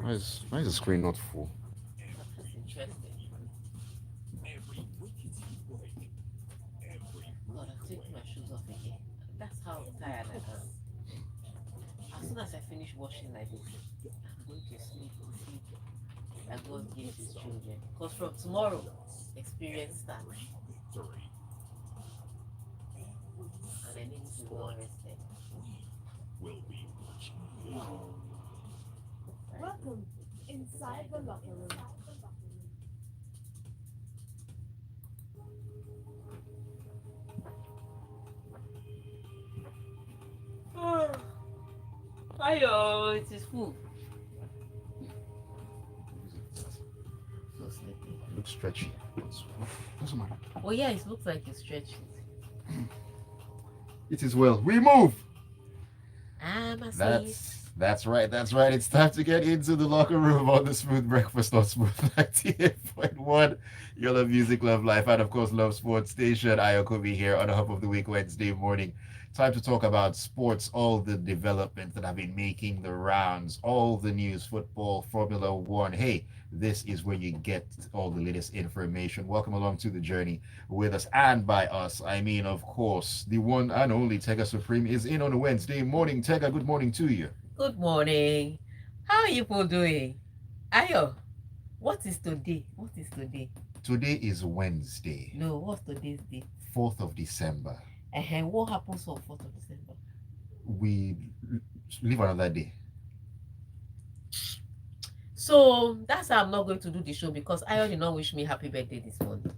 Why is the screen not full? That's interesting. God, I'm taking my shoes off again. That's how tired I am. As soon as I finish washing like this, I'm going to sleep the sleep that God gives his children. Because from tomorrow, experience starts. And I need to be well rested. Right? Welcome inside the locker room. Ayo, it is full. So sleepy. It looks stretchy. Doesn't matter. Oh yeah, it looks like it's stretching. It is well. We move. I'm asleep. That's right. That's right. It's time to get into the locker room on the Smooth Breakfast on Smooth 98.1. You love music, love life, and of course, love sports station. Ayokunmi here on the Hub of the Week Wednesday morning. Time to talk about sports, all the developments that have been making the rounds, all the news, football, Formula One. Hey, this is where you get all the latest information. Welcome along to the journey with us and by us. I mean, of course, the one and only Tega Supreme is in on a Wednesday morning. Tega, good morning to you. Good morning. How are you people doing? Ayo, what is today? What is today? Today is Wednesday, No, what's today's date? 4th of December. What happens on 4th of December? We live another day. So that's how I'm not going to do the show because Ayo did not wish me happy birthday this morning.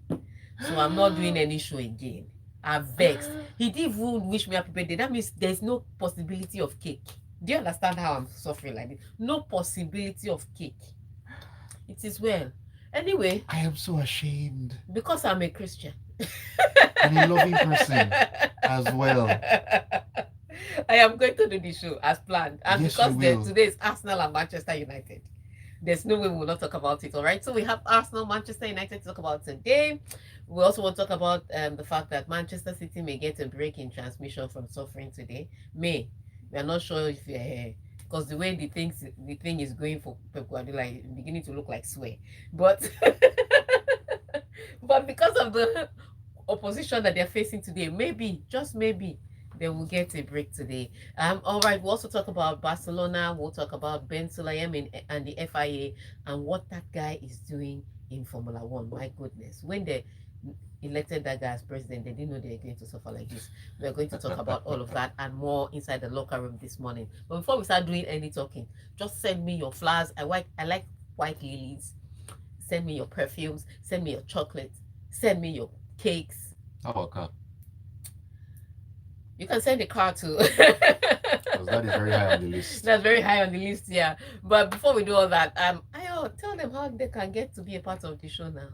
So I'm not doing any show again. I'm vexed. He didn't even wish me happy birthday. That means there's no possibility of cake. Do you understand how I'm suffering like this? No possibility of cake. It is well. Anyway, I am so ashamed. because I'm a Christian. And a loving person as well. I am going to do the show as planned. And Yes, because you will. today is Arsenal and Manchester United, there's no way we will not talk about it. All right. So we have Arsenal, Manchester United to talk about today. We also want to talk about the fact that Manchester City may get a break in transmission from suffering today. May. We are not sure if because the way the thing is going for Pep Guardiola is beginning to look like swear. But but because of the opposition that they're facing today, maybe, just maybe, they will get a break today. All right, we'll also talk about Barcelona. We'll talk about Ben Sulayem and the FIA and what that guy is doing in Formula One. My goodness, when they elected that guy as president, they didn't know they were going to suffer like this. We're going to talk about all of that and more inside the locker room this morning. But before we start doing any talking, just send me your flowers. I like white lilies. Send me your perfumes. Send me your chocolate. Send me your cakes. How about car? You can send a car too. Because that is very high on the list. That's very high on the list, yeah. But before we do all that, tell them how they can get to be a part of the show now.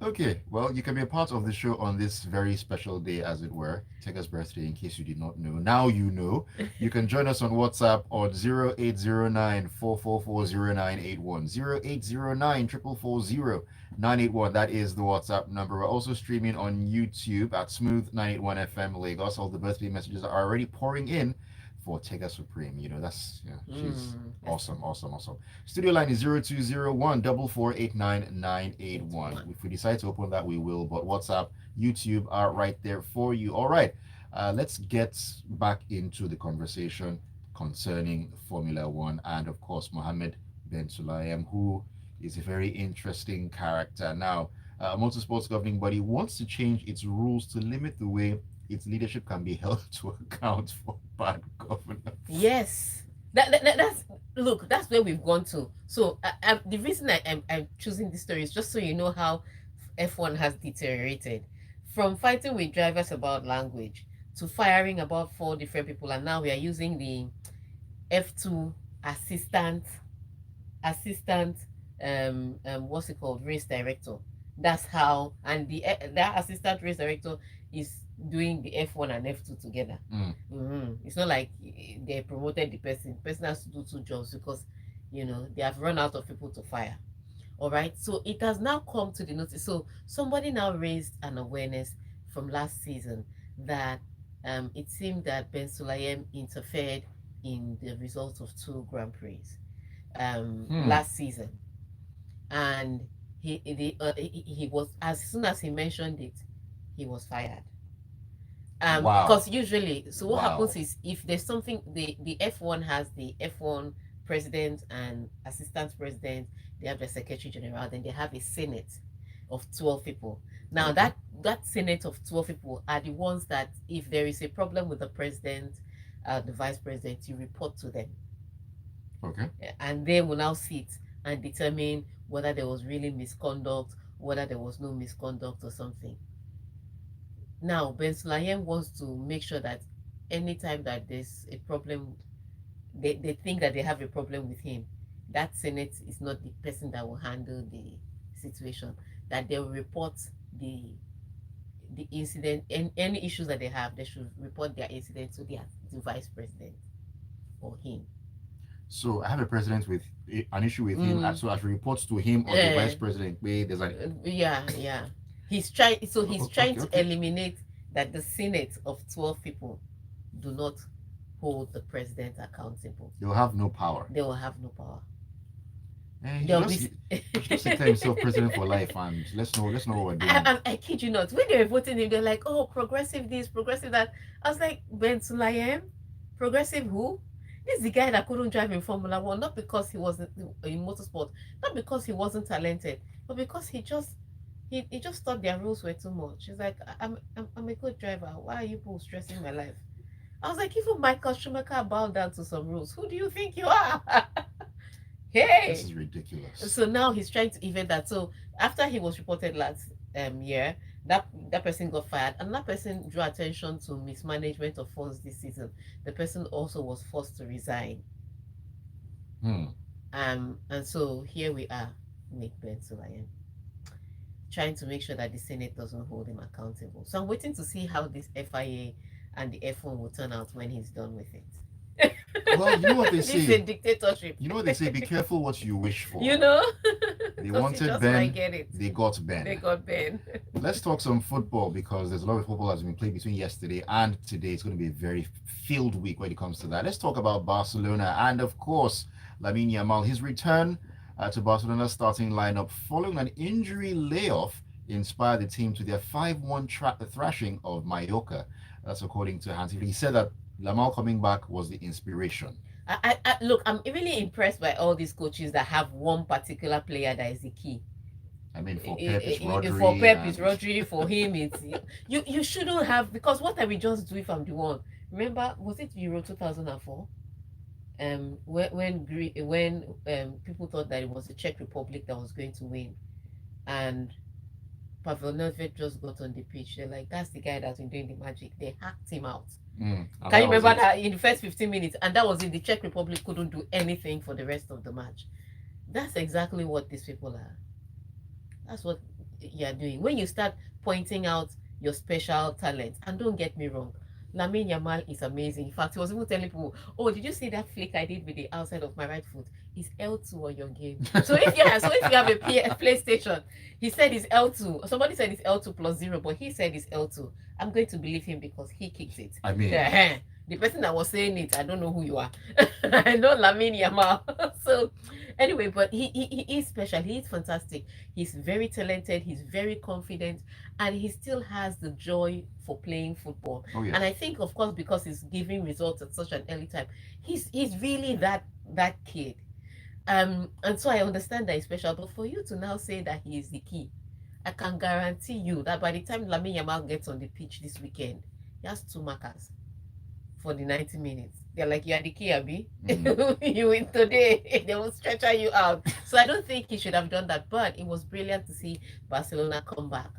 Okay, well, you can be a part of the show on this very special day, as it were, Tega's birthday, in case you did not know. Now you know. You can join us on WhatsApp on 0809 4440981. 0809 4440981. That is the WhatsApp number. We're also streaming on YouTube at Smooth 981 FM Lagos. All the birthday messages are already pouring in for Tega Supreme. You know, she's awesome, awesome, awesome. Studio line is 0201 4489981. If we decide to open that, we will. But WhatsApp, YouTube are right there for you. All right. Let's get back into the conversation concerning Formula One and, of course, Mohammed Ben Sulayem, who is a very interesting character. Now, Motorsports Governing Body wants to change its rules to limit the way its leadership can be held to account for bad governance. Yes. That's where we've gone to. So the reason I'm choosing this story is just so you know how F1 has deteriorated from fighting with drivers about language to firing about 4 different people, and now we are using the F2 assistant what's it called, race director. That's how, and that assistant race director is doing the F1 and F2 together. It's not like they promoted the person. The person has to do 2 jobs because they have run out of people to fire. All right, so it has now come to the notice. So somebody now raised an awareness from last season that it seemed that Ben Sulayem interfered in the results of 2 Grand Prix. last season, and he was, as soon as he mentioned it, he was fired. Wow. Because usually, so what Wow. happens is, if there's something, the F1 has the F1 president and assistant president, they have the secretary general, then they have a senate of 12 people. Now Okay. that senate of 12 people are the ones that, if there is a problem with the president, the vice president, you report to them, Okay. and they will now sit and determine whether there was really misconduct, whether there was no misconduct or something. Now, Ben Sulayem wants to make sure that anytime that there's a problem, they think that they have a problem with him, that Senate is not the person that will handle the situation, that they will report the the incident, and any issues that they have, they should report their incident to the vice president or him. So I have a president with an issue with him, Mm. so I should report to him or the vice president. Wait, there's an Yeah. He's trying okay, to okay. eliminate that the Senate of 12 people do not hold the president accountable. You'll have no power. They will have no power. He should They'll just be. he should just declare himself president for life, and let's know what we're doing. I kid you not. When they were voting him, they're like, "Oh, progressive this, progressive that." I was like, "Ben Sulayem, progressive who? This is the guy that couldn't drive in Formula One, not because he wasn't in motorsport, not because he wasn't talented, but because he just thought their rules were too much. He's like, I'm a good driver. Why are you people stressing my life?" I was like, even Michael Schumacher bowed down to some rules. Who do you think you are? This Hey. is ridiculous. So now he's trying to event that. So after he was reported last year, that person got fired. Another person drew attention to mismanagement of funds this season. The person also was forced to resign. Hmm. And so here we are with Ben Sulayem, trying to make sure that the Senate doesn't hold him accountable. So I'm waiting to see how this FIA and the F1 will turn out when he's done with it. Well, you know what they This is a say. dictatorship. You know what they say. Be careful what you wish for. You know? They Because you wanted just might Ben. get it. They got They Ben. got Ben. Let's talk some football because there's a lot of football that's been played between yesterday and today. It's going to be a very filled week when it comes to that. Let's talk about Barcelona and, of course, Lamine Yamal. His return to Barcelona's starting lineup following an injury layoff inspired the team to their 5-1 thrashing of Mallorca. That's according to Hansi. He said that Lamal coming back was the inspiration. Look, I'm really impressed by all these coaches that have one particular player that is the key. I mean, for Pep, it's Rodri. For Pep, it's Rodri. For him, it's you shouldn't have, because what I will just do if I'm the one. Remember, was it Euro 2004? When people thought that it was the Czech Republic that was going to win, and Pavel Nedved just got on the pitch. They're like, that's the guy that's been doing the magic. They hacked him out. And Can you that was remember it. that in the first 15 minutes? And that was it. The Czech Republic couldn't do anything for the rest of the match. That's exactly what these people are. That's what you're doing. When you start pointing out your special talent, and don't get me wrong, Lamine Yamal is amazing. In fact, he was even telling people, "Oh, did you see that flick I did with the outside of my right foot? It's L2 on your game." So if you have a PlayStation, he said it's L2. Somebody said it's L2 plus zero, but he said it's L2. I'm going to believe him because he kicked it. I mean, The person that was saying it, I don't know who you are. I know Lamine Yamal. So anyway, but he is special. He is fantastic. He's very talented. He's very confident, and he still has the joy for playing football. oh yes. And I think, of course, because he's giving results at such an early time, he's really that kid. And so I understand that he's special. But for you to now say that he is the key, I can guarantee you that by the time Lamine Yamal gets on the pitch this weekend, he has two markers for the 90 minutes. They're like, "You are the key, Abby. You win today." They will stretch you out. So I don't think he should have done that. But it was brilliant to see Barcelona come back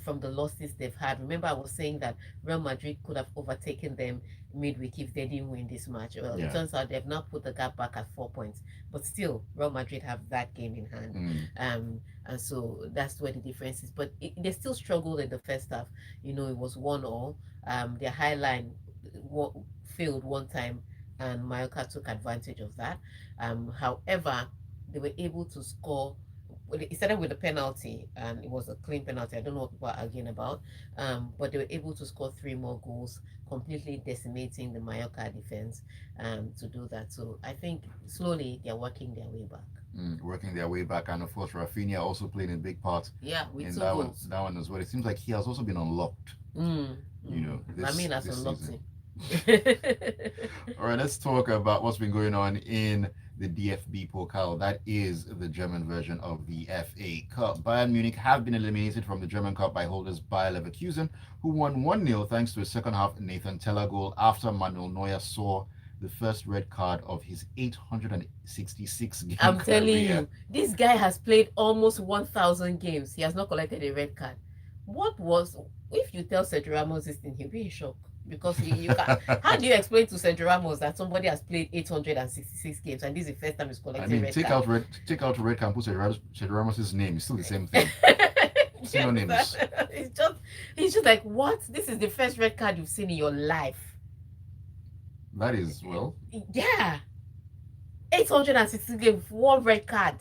from the losses they've had. Remember, I was saying that Real Madrid could have overtaken them midweek if they didn't win this match. Well, Yeah. it turns out they've now put the gap back at 4 points. But still, Real Madrid have that game in hand. And so that's where the difference is. But they still struggled in the first half. It was 1-1. Their high line failed one time, and Mallorca took advantage of that. However, they were able to score it started with a penalty, and it was a clean penalty. I don't know what people are arguing about. But they were able to score three more goals, completely decimating the Mallorca defense. To do that. So I think slowly they're working their way back. Working their way back, and of course Rafinha also played a big part Yeah, with in two that one. goals. That one as well. It seems like he has also been unlocked. Mm, You know, I this mean, that's this unlocked season. him. All right, let's talk about what's been going on in the DFB Pokal. That is the German version of the FA Cup. Bayern Munich have been eliminated from the German Cup by holders Bayer Leverkusen, who won 1-0 thanks to a second half Nathan Tella goal after Manuel Neuer saw the first red card of his 866 game I'm telling career. you, this guy has played almost 1,000 games. He has not collected a red card. What was, if you tell Sergio Ramos this thing, he'll be in shock. Because you can, how do you explain to Sergio Ramos that somebody has played 866 games and this is the first time he's I collecting mean, red card? take out red card and put Sergio Ramos' name. It's still the same thing. Synonyms. He's just like, what? This is the first red card you've seen in your life. That is, well, Yeah. 860 games, one red card.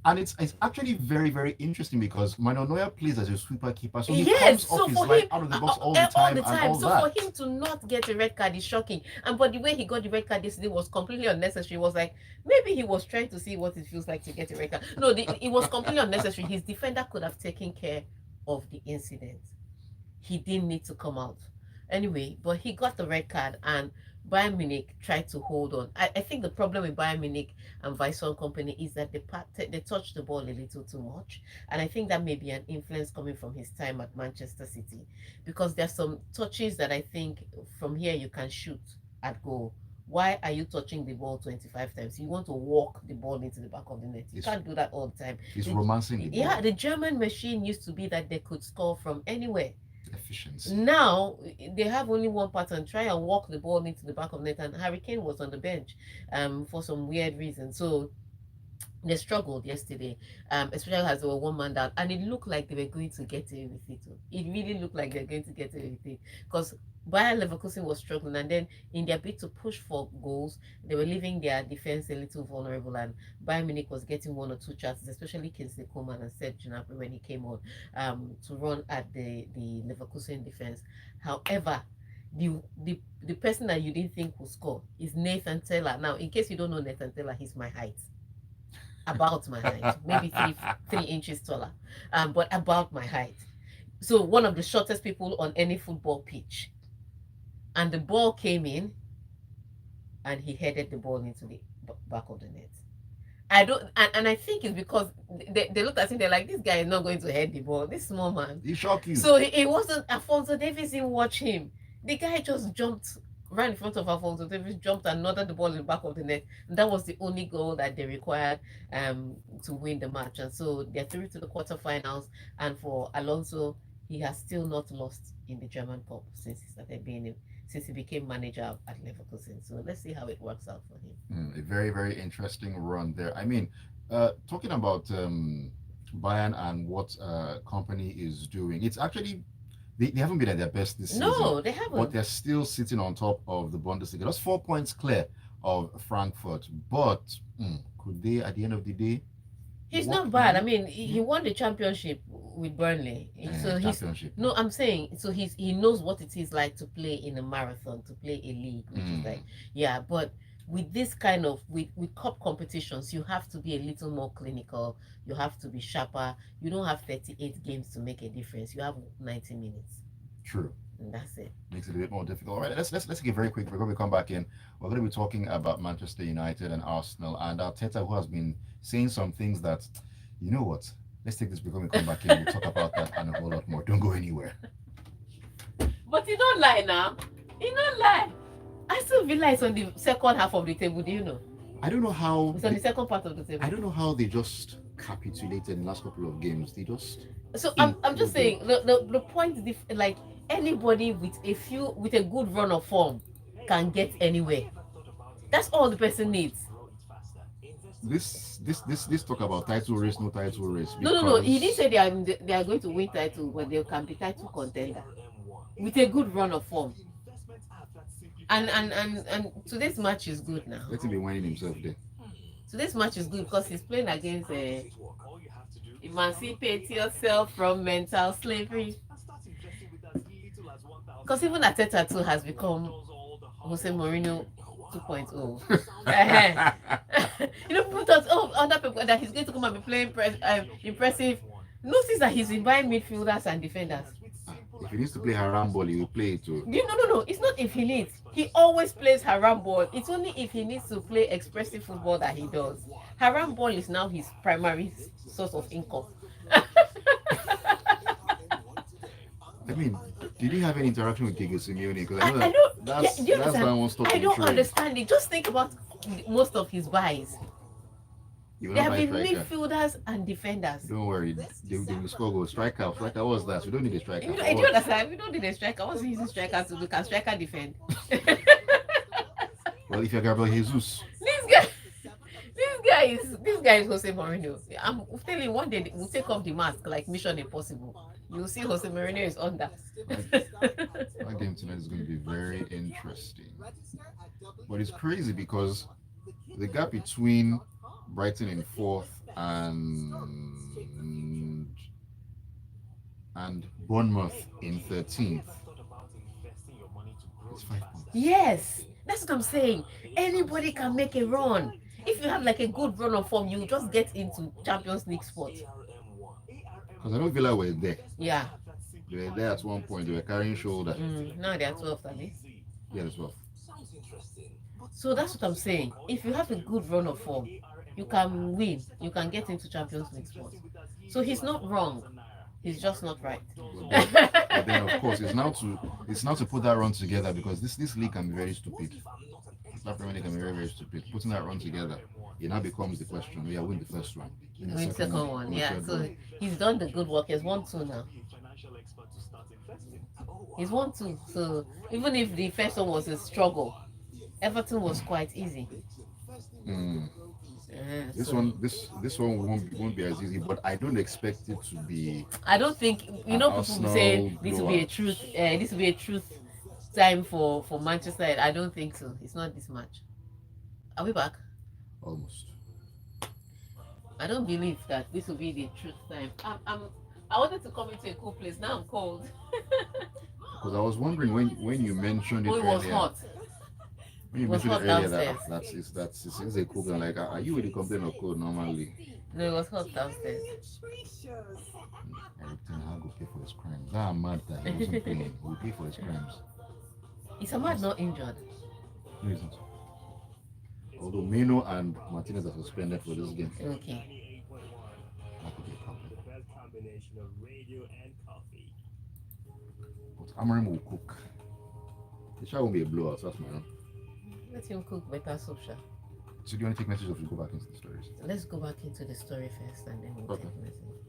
and it's actually very, very interesting because Manuel Neuer plays as a sweeper keeper, so he Yes, comes off so his for line him, out of the box all the time and all So that. for him to not get a red card is shocking. And but the way he got the red card yesterday was completely unnecessary. It was like maybe he was trying to see what it feels like to get a red card. No, it was completely unnecessary. His defender could have taken care of the incident. He didn't need to come out. Anyway, but he got the red card, and Bayern Munich tried to hold on. I think the problem with Bayern Munich and Viceroy Company is that they touch the ball a little too much. And I think that may be an influence coming from his time at Manchester City. Because there's some touches that I think from here you can shoot at goal. Why are you touching the ball 25 times? You want to walk the ball into the back of the net. You can't do that all the time. He's romancing the ball. Yeah, the German machine used to be that they could score from anywhere. Efficiency. Now they have only one pattern: try and walk the ball into the back of net. And Harry Kane was on the bench, for some weird reason. So they struggled yesterday, especially as they were one man down, and it looked like they were going to get away with it. It really looked like they were going to get away with it because Bayer Leverkusen was struggling, and then in their bid to push for goals, they were leaving their defense a little vulnerable, and Bayern Munich was getting one or two chances, especially Kingsley Coman and Seth Gnabry when he came on, to run at the Leverkusen defense. However, the person that you didn't think would score is Nathan Taylor. Now, in case you don't know Nathan Taylor, he's my height. About my height, maybe 3 inches taller, but about my height. So one of the shortest people on any football pitch. And the ball came in, and he headed the ball into the back of the net. I don't, and I think it's because they looked at him. They're like, this guy is not going to head the ball. This small man. He shocked you. So it wasn't Alfonso Davies didn't watch him. The guy just jumped, ran in front of Alfonso Davies, jumped and nodded the ball in the back of the net. And that was the only goal that they required to win the match. And so they're through to the quarterfinals. And for Alonso, he has still not lost in the German Cup since he became manager at Leverkusen. So let's see how it works out for him. A very, very interesting run there. I mean, talking about Bayern and what company is doing, it's actually they haven't been at their best this season. No, they haven't. But they're still sitting on top of the Bundesliga. That's 4 points clear of Frankfurt. But could they, at the end of the day? He's not bad. I mean, he won the championship with Burnley. So no, I'm saying, so he knows what it is like to play in a marathon, to play a league, which is like, yeah, but with this kind of with cup competitions, you have to be a little more clinical, you have to be sharper. You don't have 38 games to make a difference. You have 90 minutes. True. And that's it. Makes it a bit more difficult. All right, let's take a very quick break. When we come back in, we're going to be talking about Manchester United and Arsenal, and Arteta, who has been saying some things that, you know what? Let's take this break. When we come back in, we'll talk about that and a whole lot more. Don't go anywhere. But you don't lie now. You don't lie. I still realize on the second half of the table. Do you know? I don't know how. It's on the second part of the table. I don't know how they just capitulated in the last couple of games. They just. So I'm just saying the point is, like, anybody with a good run of form can get anywhere. That's all the person needs. This talk about title race, no title race. No. He didn't say they are going to win title, but they can be title contender with a good run of form. And today's match is good now. Let him be whining himself there. Today's match is good because he's playing against emancipate yourself from mental slavery. Because even Ateta too has become Jose Mourinho 2.0. People thought, other people that he's going to come and be playing impressive. Notice that he's been buying midfielders and defenders. If he needs to play haram ball, he will play it too. No. It's not if he needs. He always plays haram ball. It's only if he needs to play expressive football that he does. Haram ball is now his primary source of income. I mean, did he have any interaction with Tega Simeone? Because I know I that don't. that's why I won't stop. I don't understand it. Just think about most of his buys. There have been midfielders and defenders. Don't worry, they will score goals. Striker was that? We don't need a striker. Do you understand? We don't need a striker. What's using striker to do? Can striker defend? Well, if you're Gabriel Jesus, this guy is Jose Mourinho. I'm telling you, one day we'll take off the mask like Mission Impossible. You'll see Jose Mourinho is under. That game tonight is going to be very interesting. But it's crazy because the gap between Brighton in 4th and Bournemouth in 13th is 5 points. Yes, that's what I'm saying. Anybody can make a run. If you have like a good run of form, you just get into Champions League spot. Because I know Villa were there. Yeah. They were there at one point. They were carrying shoulder. Now they are 12th, at least. Yeah, as well. So that's what I'm saying. If you have a good run of form, you can win. You can get into Champions League spot. So he's not wrong. He's just not right. But then, of course, it's now to put that run together because this league can be very stupid. That Premier League can be very, very stupid. Putting that run together, it now becomes the question. We are win the first one. Win the second one. Yeah. So he's done the good work. He's 1-2 now. He's 1-2. So even if the first one was a struggle, Everton was quite easy. This one won't be as easy, but I don't expect it to be. I don't think people say this will be a truth. This will be a truth time for Manchester. I don't think so. It's not this much. Are we back? Almost. I don't believe that this will be the truth time. I wanted to come into a cool place. Now I'm cold. Because I was wondering when you mentioned it earlier. It was hot. When you mentioned it earlier, that's a cool thing. Like, are you really complaining of cold normally? No, it was hot downstairs. I'll go pay for his crimes. I'm mad that he wasn't paying. We'll pay for his crimes. Is Ahmad not injured? No, he's not. Although Meno and Martinez are suspended for this game. Okay. That could be a problem. But Amorim will cook. The shot won't be a blowout, that's my own. Let him cook better soup, sha. So do you want to take messages or we go back into the stories? Let's go back into the story first and then we'll take messages.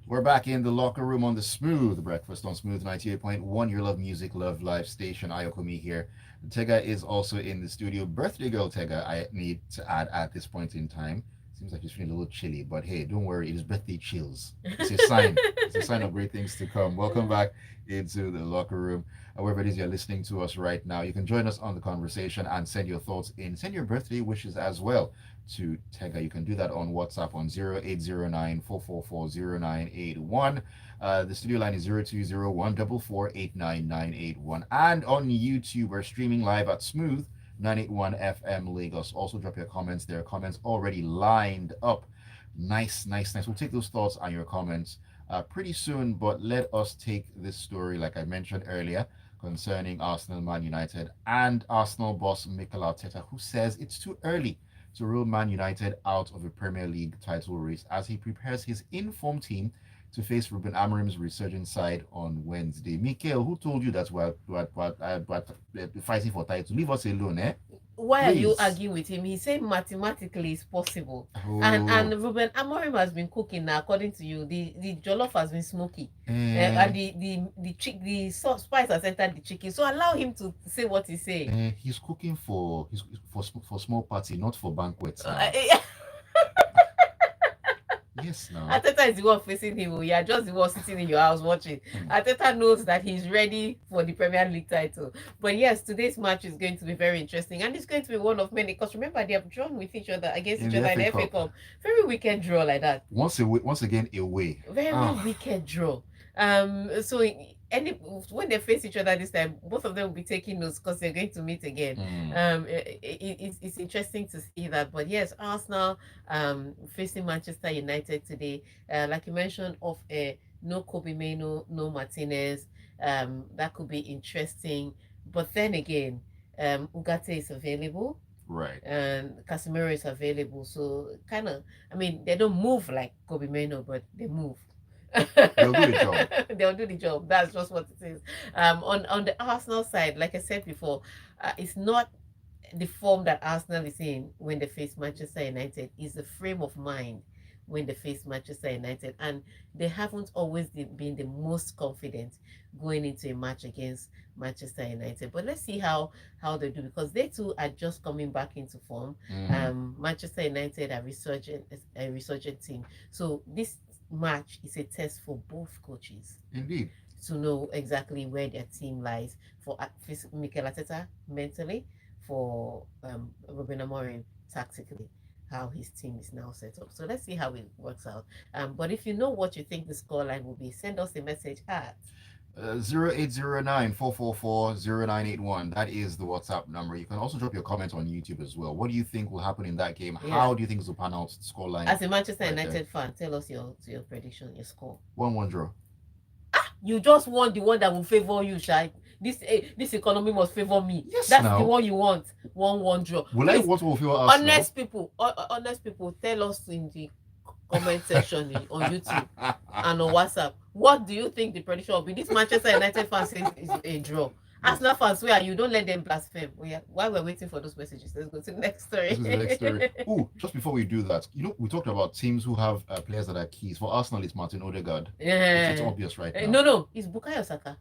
We're back in the locker room on the Smooth Breakfast on Smooth 98.1, your love music, love live station. Ayokunmi here. Tega is also in the studio. Birthday girl Tega, I need to add at this point in time. Seems like she's feeling a little chilly, but hey, don't worry, it is birthday chills. It's a sign. It's a sign of great things to come. Welcome back into the locker room. Wherever it is you're listening to us right now, you can join us on the conversation and send your thoughts in. Send your birthday wishes as well to Tega. You can do that on WhatsApp on 0809-444-0981. The studio line is 0201-4489981. And on YouTube, we're streaming live at Smooth 981 FM Lagos. Also drop your comments. There are comments already lined up. Nice. We'll take those thoughts and your comments pretty soon, but let us take this story, like I mentioned earlier, concerning Arsenal, Man United, and Arsenal boss Mikel Arteta, who says it's too early to rule Man United out of a Premier League title race as he prepares his informed team to face Ruben Amorim's resurgent side on Wednesday. Mikel, who told you that's what fighting for title? Leave us alone, eh? Why Please. Are you arguing with him? He said mathematically it's possible. Oh. And Ruben Amorim has been cooking now, according to you. The jollof has been smoky. And the spice has entered the chicken. So allow him to say what he's saying. He's cooking for small party, not for banquets. Yes, no. Ateta is the one facing him. You are just the one sitting in your house watching. Ateta knows that he's ready for the Premier League title. But yes, today's match is going to be very interesting, and it's going to be one of many. Because remember, they have drawn with each other against In each the other in the FA FA Cup. Cup. Very wicked draw like that. Once again away. Very wicked draw. So any when they face each other this time, both of them will be taking notes because they're going to meet again. It's interesting to see that. But yes, Arsenal facing Manchester United today. Like you mentioned, of no Kobe Mano, no Martinez. That could be interesting. But then again, Ugarte is available. Right. And Casemiro is available. So kind of, I mean, they don't move like Kobe Mano, but they move. They'll do the job. They'll do the job. That's just what it is. On the Arsenal side, like I said before, it's not the form that Arsenal is in when they face Manchester United. Is the frame of mind when they face Manchester United, and they haven't always been the most confident going into a match against Manchester United. But let's see how they do, because they too are just coming back into form. Manchester United are a resurgent team, so this match is a test for both coaches. Indeed. To know exactly where their team lies. For Mikel Arteta mentally, for Ruben Amorim tactically, how his team is now set up. So let's see how it works out. But if you know what you think the scoreline will be, send us a message at 0809-444-0981. That is the WhatsApp number. You can also drop your comments on YouTube as well. What do you think will happen in that game? How do you think it will pan out, scoreline? As a Manchester United fan, tell us your prediction, your score. 1-1 draw. You just want the one that will favor you, Shai. This economy must favor me. Yes, that's now. The one you want. 1-1 draw. Will I want to favor us? Honest people, tell us in the comment section on YouTube and on WhatsApp. What do you think the prediction will be? This Manchester United fans say is a draw. Arsenal fans, where are you? Don't let them blaspheme. While we're waiting for those messages, let's go to the next story. Oh, just before we do that, we talked about teams who have players that are keys. For Arsenal, it's Martin Odegaard. Yeah. It's obvious right now. No, it's Bukayo Saka.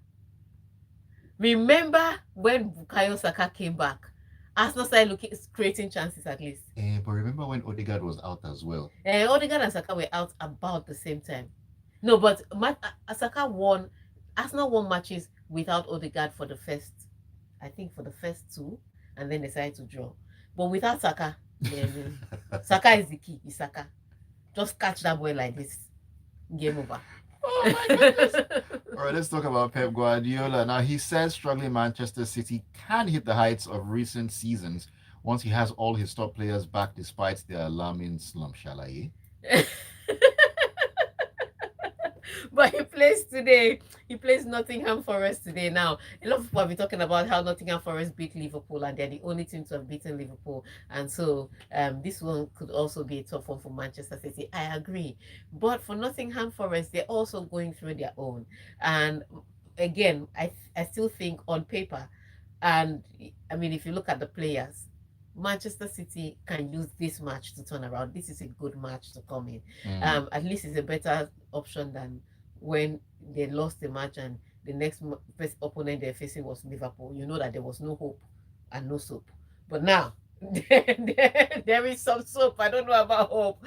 Remember when Bukayo Saka came back? Arsenal started creating chances at least. But remember when Odegaard was out as well? Odegaard and Saka were out about the same time. No, but Saka won. Arsenal won matches without Odegaard for the first two, and then decided to draw. But without Saka, Saka is the key. It's Saka. Just catch that boy like this. Game over. Oh my goodness. All right, let's talk about Pep Guardiola. Now, he says struggling Manchester City can hit the heights of recent seasons once he has all his top players back despite their alarming slump, shall I? But he plays today. He plays Nottingham Forest today. Now, a lot of people have been talking about how Nottingham Forest beat Liverpool, and they're the only team to have beaten Liverpool. And so this one could also be a tough one for Manchester City. I agree. But for Nottingham Forest, they're also going through their own. And again, I still think on paper, and I mean, if you look at the players, Manchester City can use this match to turn around. This is a good match to come in. At least it's a better option than when they lost the match and the next opponent they're facing was Liverpool. You know that there was no hope and no soap. But now there is some soap. I don't know about hope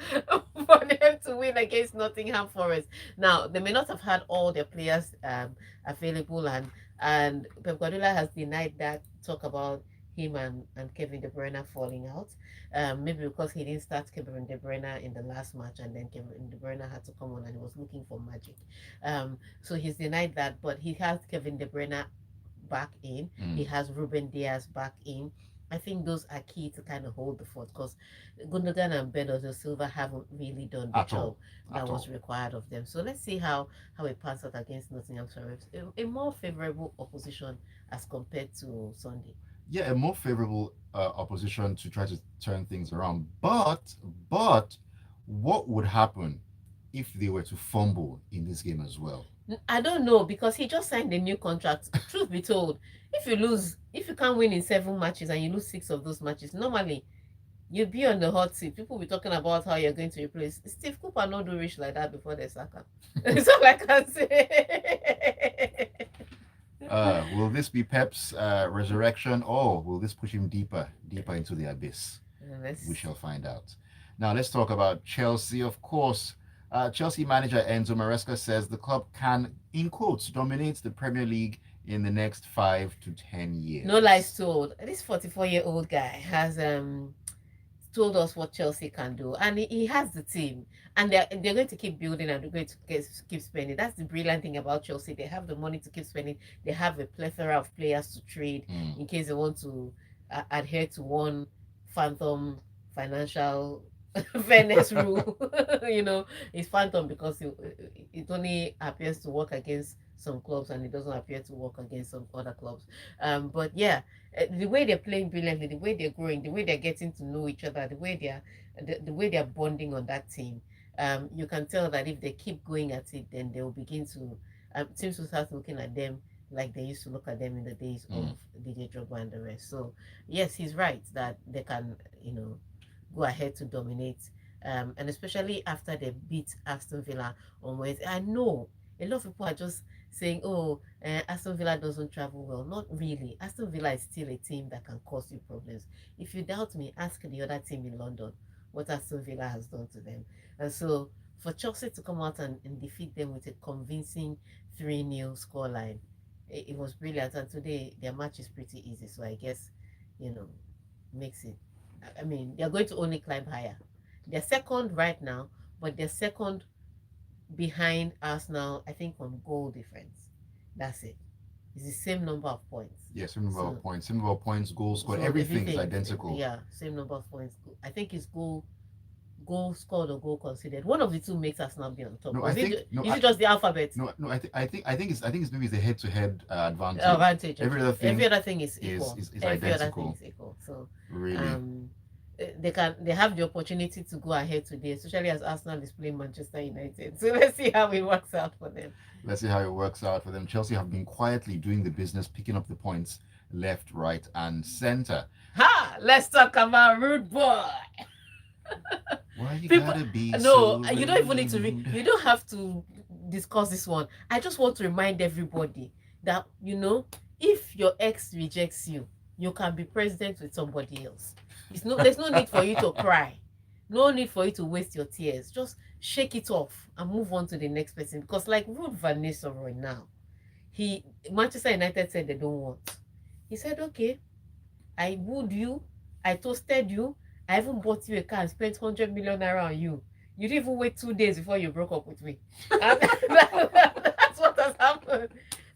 for them to win against Nottingham Forest. Now they may not have had all their players available, and Pep Guardiola has denied that. Talk about him and Kevin De Bruyne falling out. Maybe because he didn't start Kevin De Bruyne in the last match, and then Kevin De Bruyne had to come on and he was looking for magic. So he's denied that, but he has Kevin De Bruyne back in. He has Ruben Diaz back in. I think those are key to kind of hold the fort, because Gundogan and Bernardo Silva haven't really done the job that was required of them. So let's see how it pans out against Nottingham Forest. A more favorable opposition as compared to Sunday. Yeah, a more favorable opposition to try to turn things around. But what would happen if they were to fumble in this game as well? I don't know, because he just signed a new contract. Truth be told, if you can't win in 7 matches and you lose 6 of those matches, normally you'd be on the hot seat. People will be talking about how you're going to replace Steve Cooper. Not do rich like that before they sack him. That's all I can say. Will this be Pep's resurrection, or will this push him deeper into the abyss? We shall find out. Now let's talk about Chelsea. Of course, Chelsea manager Enzo Maresca says the club can, in quotes, dominate the Premier League in the next 5 to 10 years. No lies told. This 44-year-old guy has told us what Chelsea can do, and he has the team, and they're going to keep building and they're going to keep spending. That's the brilliant thing about Chelsea. They have the money to keep spending. They have a plethora of players to trade in case they want to adhere to one phantom financial fairness rule. It's phantom because it only appears to work against some clubs and it doesn't appear to work against some other clubs. But yeah, the way they're playing brilliantly, the way they're growing, the way they're getting to know each other, the way they're bonding on that team, you can tell that if they keep going at it, then they'll begin to teams will start looking at them like they used to look at them in the days of DJ Drogba and the rest. So yes, he's right that they can, go ahead to dominate. And especially after they beat Aston Villa on Wednesday. I know a lot of people are just saying, oh, Aston Villa doesn't travel well. Not really. Aston Villa is still a team that can cause you problems. If you doubt me, ask the other team in London what Aston Villa has done to them. And so for Chelsea to come out and defeat them with a convincing 3-0 scoreline, it was brilliant. And today their match is pretty easy. So I guess, makes it. I mean, they're going to only climb higher. They're second right now, but they're second behind Arsenal, I think, on goal difference. That's it. It's the same number of points. Yeah, same number of points, goals scored, everything is identical. Yeah, same number of points. I think it's goal scored or goal conceded. One of the two makes Arsenal be on top. No, is it just the alphabet? No. I think it's maybe the head-to-head advantage. Advantage. Every other thing is equal. Is Every identical. other thing is equal. So really. They have the opportunity to go ahead today, especially as Arsenal is playing Manchester United. So let's see how it works out for them. Chelsea have been quietly doing the business, picking up the points left, right, and center. Let's talk about Rude Boy. Why you gotta be no, so you don't even need to you don't have to discuss this one. I just want to remind everybody that if your ex rejects you, you can be president with somebody else. There's no need for you to cry. No need for you to waste your tears. Just shake it off and move on to the next person. Because like Ruud van Nistelrooy now, Manchester United said they don't want. He said, okay, I wooed you, I toasted you, I even bought you a car and spent 100 million naira on you. You didn't even wait 2 days before you broke up with me. And that's what has happened.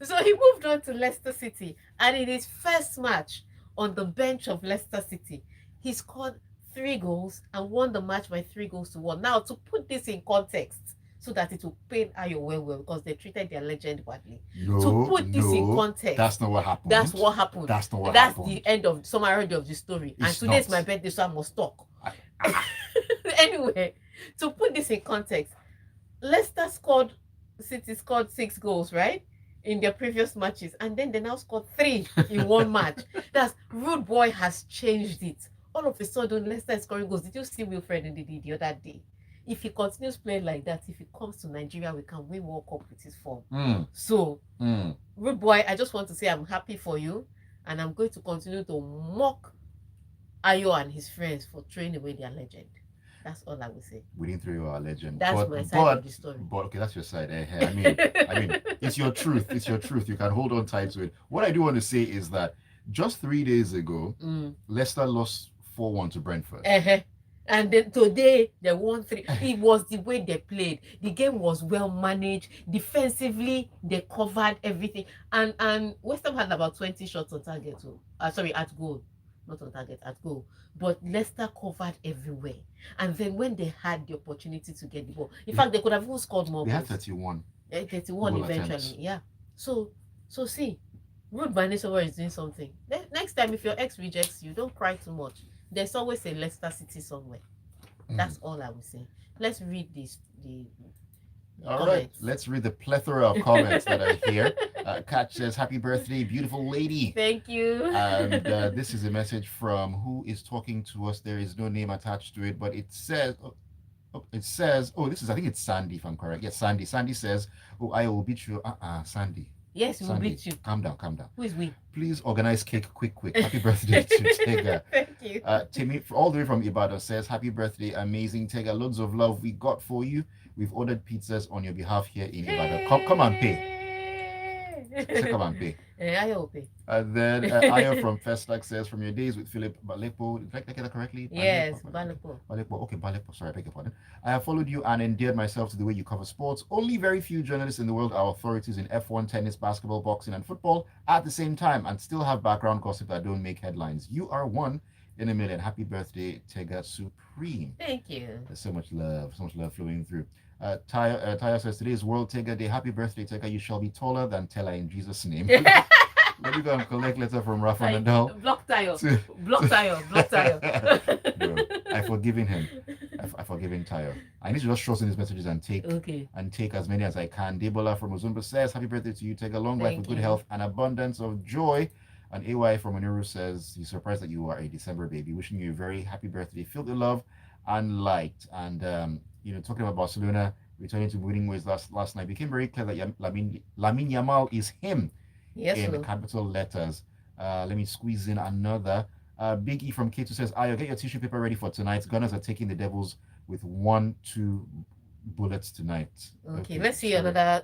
So he moved on to Leicester City, and in his first match on the bench of Leicester City, he scored 3 goals and won the match by 3-1. Now, to put this in context, so that it will pain Ayo well, because they treated their legend badly. To put this in context, that's not what happened. That's what happened. That's not what happened. That's the end of summary of the story. And today's my birthday, so I must talk. Anyway, to put this in context, City scored 6 goals, right? In their previous matches, and then they now scored 3 in one match. That's Rude Boy has changed it. All of a sudden, Leicester is scoring goals. Did you see Wilfred Ndidi the other day? If he continues playing like that, if he comes to Nigeria, we can win World Cup with his form. So, Rude Boy, I just want to say I'm happy for you, and I'm going to continue to mock Ayo and his friends for throwing away their legend. That's all I will say. We didn't throw our legend. That's my side of the story. But okay, that's your side. I mean, it's your truth. It's your truth. You can hold on tight to it. What I do want to say is that just 3 days ago, Leicester lost 4-1 to Brentford. And then today they won 3. It was the way they played. The game was well managed. Defensively, they covered everything. And West Ham had about 20 shots on target. At goal. Not on target, at goal. But Leicester covered everywhere. And then when they had the opportunity to get the ball, in fact, they could have even scored more goals. They had 31. 31 eventually, attempts. Yeah. So see, Ruud van Nistelrooy is doing something. Next time, if your ex rejects you, don't cry too much. There's always a Leicester City somewhere. That's all I will say. Let's read the all right, let's read the plethora of comments that are here. Kat says, happy birthday, beautiful lady. Thank you. And this is a message from who is talking to us. There is no name attached to it, but it says, I think it's Sandy, if I'm correct. Yes, Sandy. Sandy says, I will beat you. Sandy. Yes, we will beat you. Calm down. Who is we? Please organize cake quick. Happy birthday to Tega. Thank you. Timmy, all the way from Ibadan, says, happy birthday, amazing Tega. Loads of love we got for you. We've ordered pizzas on your behalf here in Ibadan. Come and pay. Say come and pay. I will pay. And then Ayo from Festac says, from your days with Philip Balepo, did I get that correctly? Yes, Balepo. Balepo. Okay, Balepo. Sorry, I beg your pardon. I have followed you and endeared myself to the way you cover sports. Only very few journalists in the world are authorities in F1, tennis, basketball, boxing, and football at the same time and still have background gossip that don't make headlines. You are one in a million. Happy birthday, Tega Supreme. Thank you. There's so much love flowing through. Taya says, today is World Tega Day. Happy birthday, Tega. You shall be taller than Tella in Jesus' name. Let me go and collect letter from Rafa Nadal. Block Tayo. Block Tayo. Block Tayo. No, I've forgiven him. I've forgiven Tayo. I need to just trust in his messages and take as many as I can. Debola from Ozumba says, happy birthday to you. Take a long life with good health and abundance of joy. And AY from Oniru says, he's surprised that you are a December baby. Wishing you a very happy birthday, filled with love and light. And, talking about Barcelona returning to winning ways last night, became very clear that Lamine Yamal is him. Yes, in capital letters. Let me squeeze in another. Big E from K2 says, Ayo, get your tissue paper ready for tonight. Gunners are taking the Devils with 1-2 bullets tonight. Okay, let's see another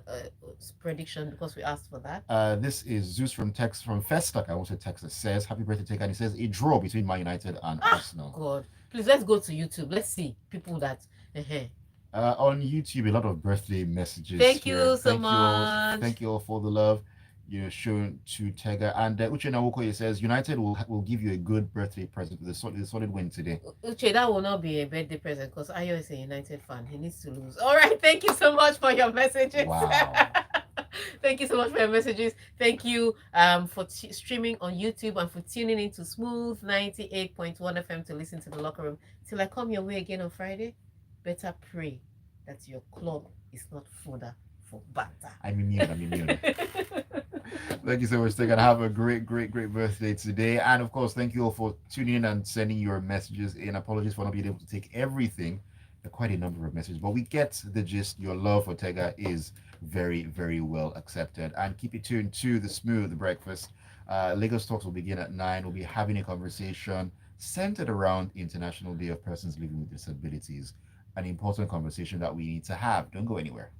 prediction because we asked for that. This is Zeus from Festac. I want to Texas says, happy birthday, Tega. And he says, a draw between Man United and Arsenal. God, please, let's go to YouTube. Let's see people that... on YouTube, a lot of birthday messages. Thank you so much. Thank you all for the love shown to Tega. And Uche Nawokoye says, United will give you a good birthday present with a solid win today. Uche, that will not be a birthday present because Ayo is a United fan. He needs to lose. All right, thank you so much for your messages. Wow. Thank you so much for your messages. Thank you for streaming on YouTube and for tuning into Smooth 98.1 FM to listen to The Locker Room. Till I come your way again on Friday, better pray that your club is not fodder for banter. I'm immune. Thank you so much, Tega. Have a great birthday today. And of course, thank you all for tuning in and sending your messages in. Apologies for not being able to take everything. There are quite a number of messages, but we get the gist. Your love for Tega is very, very well accepted. And keep it tuned to the Smooth Breakfast. Lagos Talks will begin at 9. We'll be having a conversation centered around International Day of Persons Living with Disabilities. An important conversation that we need to have. Don't go anywhere.